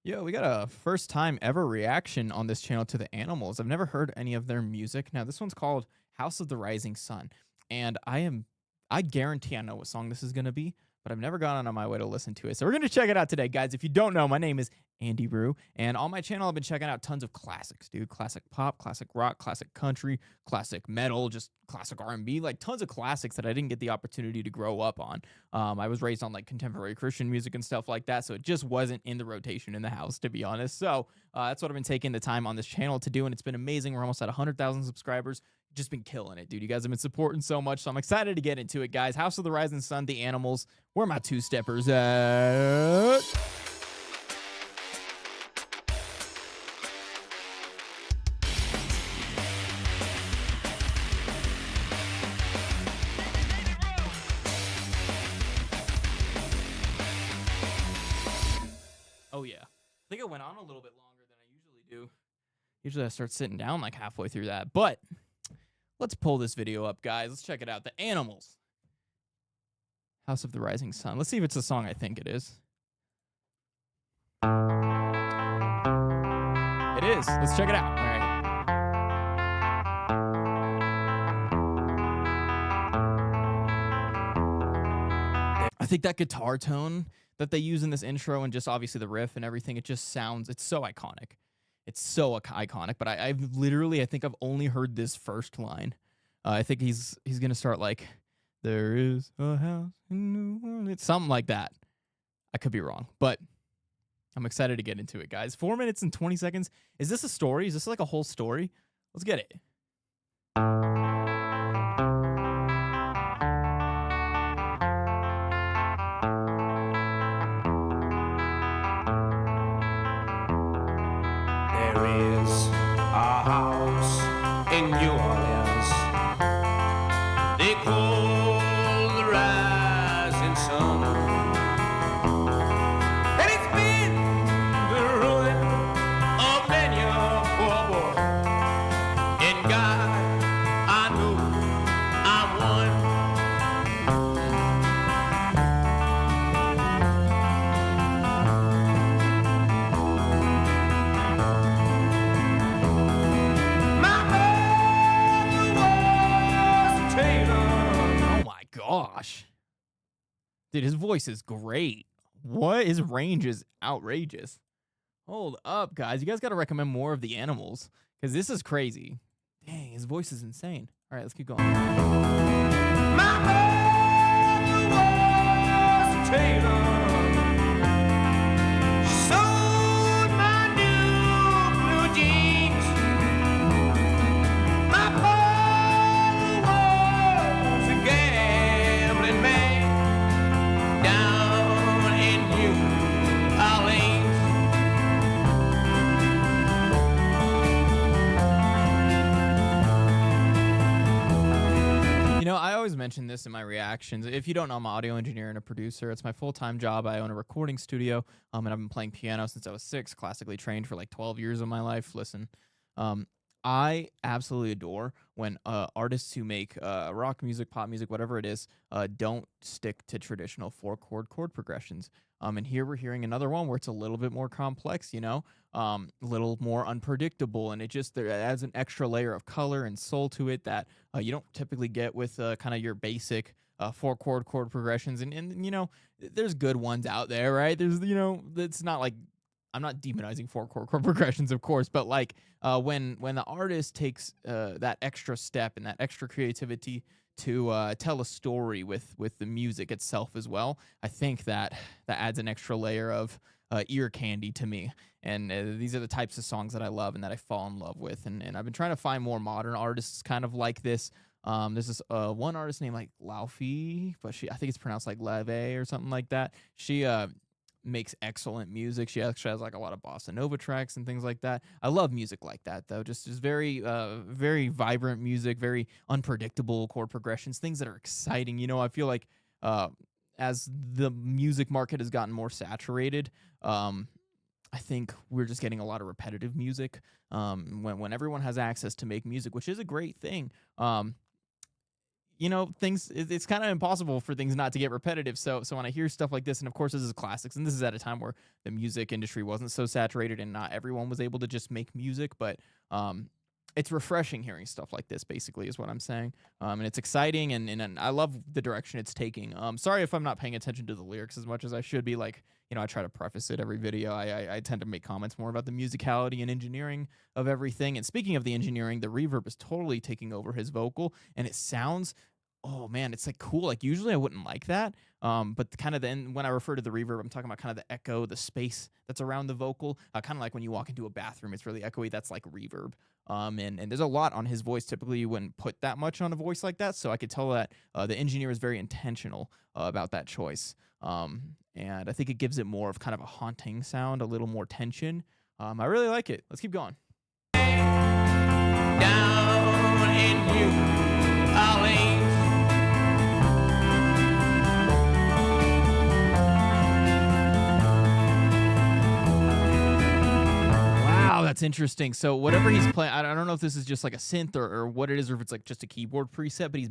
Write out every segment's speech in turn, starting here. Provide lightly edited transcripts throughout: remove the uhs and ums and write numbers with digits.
Yo, we got a first time ever reaction on this channel to the Animals. I've never heard any of their music. Now, this one's called House of the Rising Sun. And I guarantee I know what song this is going to be, but I've never gone on my way to listen to it. So we're going to check it out today, guys. If you don't know, my name is Andy Roo. And on my channel, I've been checking out tons of classics, dude. Classic pop, classic rock, classic country, classic metal, just classic R&B, like tons of classics that I didn't get the opportunity to grow up on. I was raised on like contemporary Christian music and stuff like that, so it just wasn't in the rotation in the house, to be honest. So that's what I've been taking the time on this channel to do, and it's been amazing. We're almost at 100,000 subscribers. Just been killing it, dude. You guys have been supporting so much, so I'm excited to get into it, guys. House of the Rising Sun, The Animals. Where are my two-steppers at? Oh, yeah. I think I went on a little bit longer than I usually do. Usually I start sitting down like halfway through that. But let's pull this video up, guys. Let's check it out. The Animals. House of the Rising Sun. Let's see if it's the song I think it is. It is. Let's check it out. All right. I think that guitar tone that they use in this intro and just obviously the riff and everything, it just sounds, it's so iconic. It's so iconic, but I've literally, I think I've only heard this first line. I think he's going to start like, there is a house in New Orleans, something like that. I could be wrong, but I'm excited to get into it, guys. 4 minutes and 20 seconds. Is this a story? Is this like a whole story? Let's get it. There is a house in New Orleans they call the Rising Sun, and it's been the ruin of many a poor boy. And God, I know I'm one. Gosh, dude, his voice is great. What? His range is outrageous. Hold up, guys. You guys got to recommend more of The Animals because this is crazy. Dang, his voice is insane. All right, let's keep going. My mother was a tailor. She sewed my new blue jeans. My father was a gambling man down in New Orleans. You know, I always mention this in my reactions. If you don't know, I'm an audio engineer and a producer. It's my full-time job. I own a recording studio, and I've been playing piano since I was 6, classically trained for like 12 years of my life. Listen, I absolutely adore when artists who make rock music, pop music, whatever it is, don't stick to traditional 4-chord chord progressions. And here we're hearing another one where it's a little bit more complex, you know, a little more unpredictable, and it just there adds an extra layer of color and soul to it that you don't typically get with kind of your basic 4-chord chord progressions. And you know, there's good ones out there, right? There's, you know, it's not like I'm not demonizing 4-chord chord progressions, of course, but like when the artist takes that extra step and that extra creativity to tell a story with the music itself as well, I think that adds an extra layer of ear candy to me. And these are the types of songs that I love and that I fall in love with. And I've been trying to find more modern artists kind of like this. There's this one artist named like Laufey, but I think it's pronounced like Leve or something like that. She makes excellent music. She actually has like a lot of bossa nova tracks and things like that. I love music like that, though. Just very very vibrant music, very unpredictable chord progressions, things that are exciting. You know, I feel like as the music market has gotten more saturated, I think we're just getting a lot of repetitive music. When everyone has access to make music, which is a great thing, you know, things, it's kind of impossible for things not to get repetitive. So when I hear stuff like this, and of course this is classics, and this is at a time where the music industry wasn't so saturated and not everyone was able to just make music, but it's refreshing hearing stuff like this, basically, is what I'm saying. And it's exciting, and I love the direction it's taking. Sorry if I'm not paying attention to the lyrics as much as I should be. Like, you know, I try to preface it every video. I tend to make comments more about the musicality and engineering of everything. And speaking of the engineering, the reverb is totally taking over his vocal, and it sounds, oh man, it's like cool. Like usually I wouldn't like that. But kind of then when I refer to the reverb, I'm talking about kind of the echo, the space that's around the vocal. Kind of like when you walk into a bathroom, it's really echoey. That's like reverb. And there's a lot on his voice. Typically, you wouldn't put that much on a voice like that. So I could tell that the engineer is very intentional about that choice. And I think it gives it more of kind of a haunting sound, a little more tension. I really like it. Let's keep going. Down in New Orleans. Wow, that's interesting. So whatever he's playing, I don't know if this is just like a synth or what it is, or if it's like just a keyboard preset, but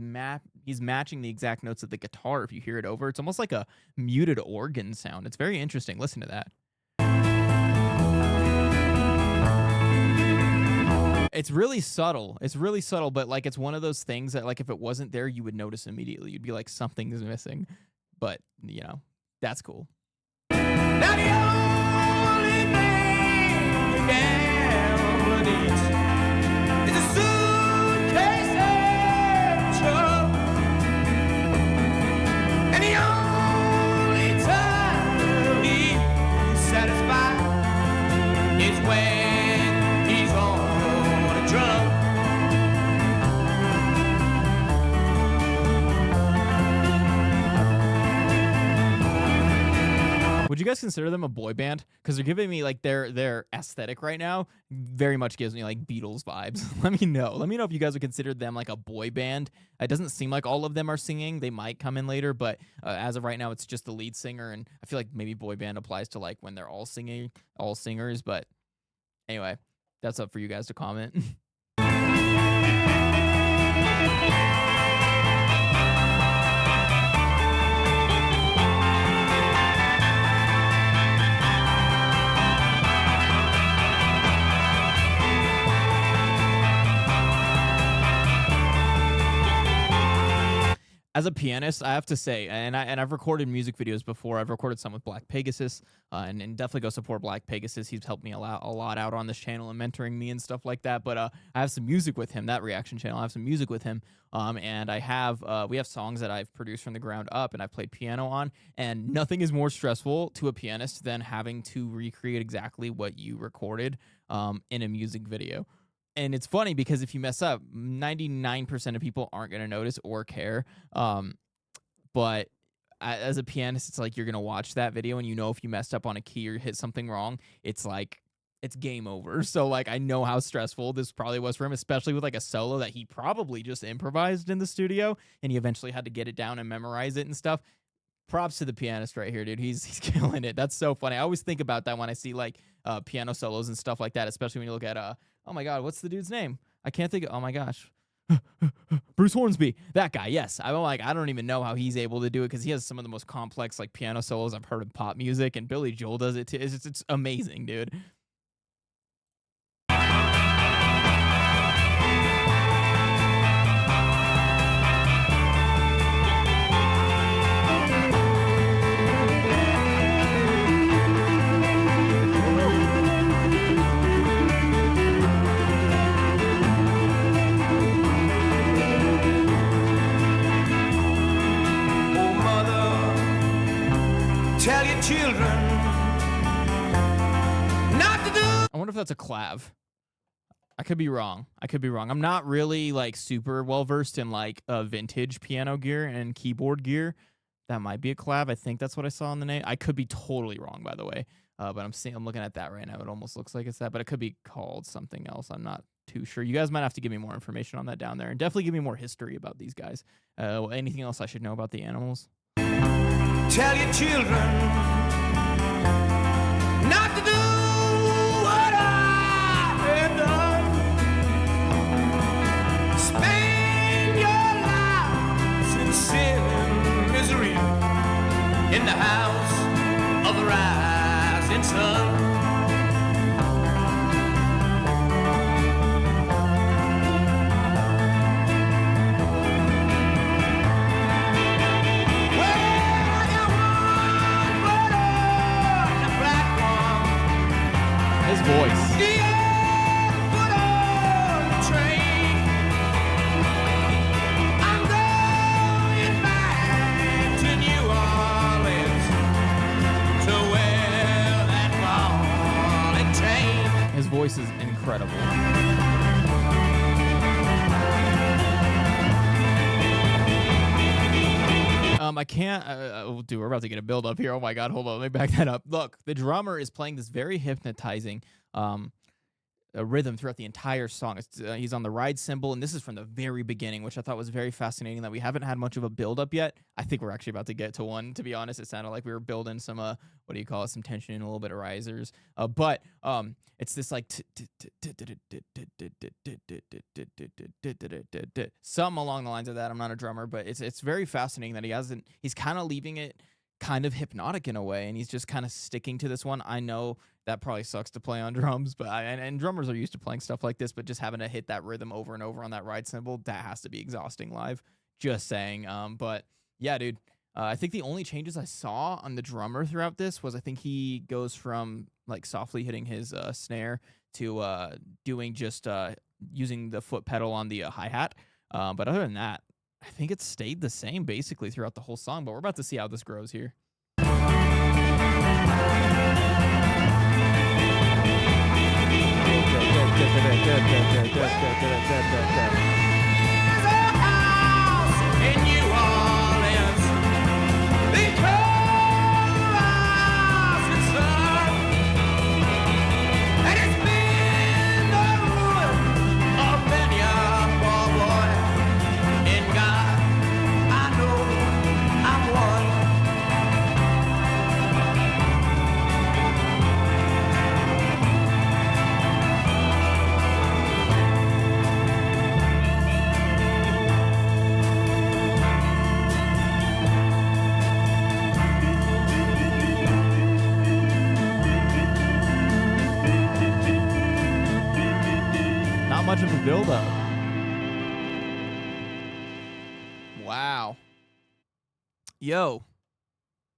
he's matching the exact notes of the guitar. If you hear it over, it's almost like a muted organ sound. It's very interesting. Listen to that. It's really subtle. It's really subtle, but like it's one of those things that like if it wasn't there, you would notice immediately. You'd be like, something's missing. But, you know, that's cool. Now the only thing you can eat is a suitcase and trouble. And the only time he's satisfied is when he's on a drum. Would you guys consider them a boy band? Because they're giving me like their aesthetic right now very much gives me like Beatles vibes. Let me know. Let me know if you guys would consider them like a boy band. It doesn't seem like all of them are singing. They might come in later, but as of right now, it's just the lead singer. And I feel like maybe boy band applies to like when they're all singing, all singers. But anyway, that's up for you guys to comment. As a pianist, I have to say, and I've recorded music videos before. I've recorded some with Black Pegasus, and definitely go support Black Pegasus. He's helped me a lot out on this channel and mentoring me and stuff like that. But I have some music with him, that reaction channel. I have some music with him, and I have we have songs that I've produced from the ground up, and I've played piano on. And nothing is more stressful to a pianist than having to recreate exactly what you recorded in a music video. And it's funny because if you mess up, 99% of people aren't going to notice or care. But as a pianist, it's like you're going to watch that video and you know if you messed up on a key or hit something wrong, it's like it's game over. So like I know how stressful this probably was for him, especially with like a solo that he probably just improvised in the studio and he eventually had to get it down and memorize it and stuff. Props to the pianist right here, dude. He's killing it. That's so funny. I always think about that when I see like piano solos and stuff like that, especially when you look at oh my god, what's the dude's name? I can't think of, oh my gosh. Bruce Hornsby, that guy. Yes, I'm like, I don't even know how he's able to do it because he has some of the most complex like piano solos I've heard in pop music, and Billy Joel does it too. It's amazing, dude. Tell your children not to do. I wonder if that's a clav. I could be wrong. I'm not really like super well versed in like vintage piano gear and keyboard gear. That might be a clav. I think that's what I saw in the name. I could be totally wrong, by the way. But I'm looking at that right now. It almost looks like it's that, but it could be called something else. I'm not too sure. You guys might have to give me more information on that down there, and definitely give me more history about these guys. Anything else I should know about the animals? Tell your children not to do what I have done. Spend your life His voice. Put on the train. I'm going back to New Orleans to wear that ball and chain. His voice is incredible. I can't. Dude, we're about to get a build up here. Oh my god, hold on, let me back that up. Look, the drummer is playing this very hypnotizing a rhythm throughout the entire song. He's on the ride cymbal, and this is from the very beginning, which I thought was very fascinating. That we haven't had much of a build up yet. I think we're actually about to get to one. To be honest, it sounded like we were building some what do you call it? Some tension and a little bit of risers. But it's this like something along the lines of that. I'm not a drummer, but it's very fascinating that he's kind of leaving it kind of hypnotic in a way, and he's just kind of sticking to this one. I know that probably sucks to play on drums, but and drummers are used to playing stuff like this, but just having to hit that rhythm over and over on that ride cymbal, that has to be exhausting live. Just saying. But yeah, dude. I think the only changes I saw on the drummer throughout this was I think he goes from like softly hitting his snare to doing just using the foot pedal on the hi-hat. But other than that, I think it stayed the same basically throughout the whole song, but we're about to see how this grows here. In New Orleans, because it's sun, and it's been the ruin of many a poor boy. In God, I know I'm one. Not much of a build-up. Wow. Yo.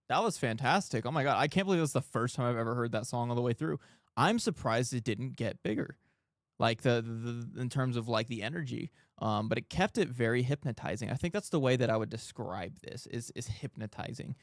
That was fantastic. Oh my god. I can't believe that's the first time I've ever heard that song all the way through. I'm surprised it didn't get bigger. Like the in terms of like the energy. But it kept it very hypnotizing. I think that's the way that I would describe this is hypnotizing.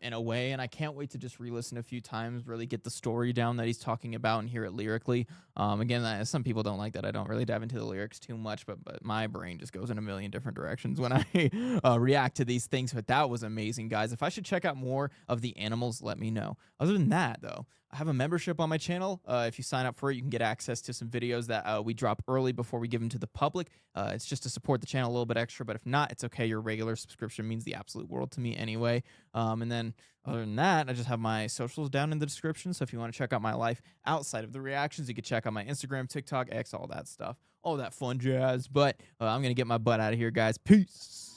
In a way, and I can't wait to just re-listen a few times, really get the story down that he's talking about and hear it lyrically. Again, some people don't like that I don't really dive into the lyrics too much, but my brain just goes in a million different directions when I react to these things. But that was amazing, guys. If I should check out more of the animals, let me know. Other than that, though, I have a membership on my channel. If you sign up for it, you can get access to some videos that we drop early before we give them to the public. It's just to support the channel a little bit extra, but if not, it's okay. Your regular subscription means the absolute world to me anyway. And then other than that, I just have my socials down in the description. So if you want to check out my life outside of the reactions, you can check out my Instagram, TikTok, X, all that stuff, all that fun jazz. But I'm going to get my butt out of here, guys. Peace.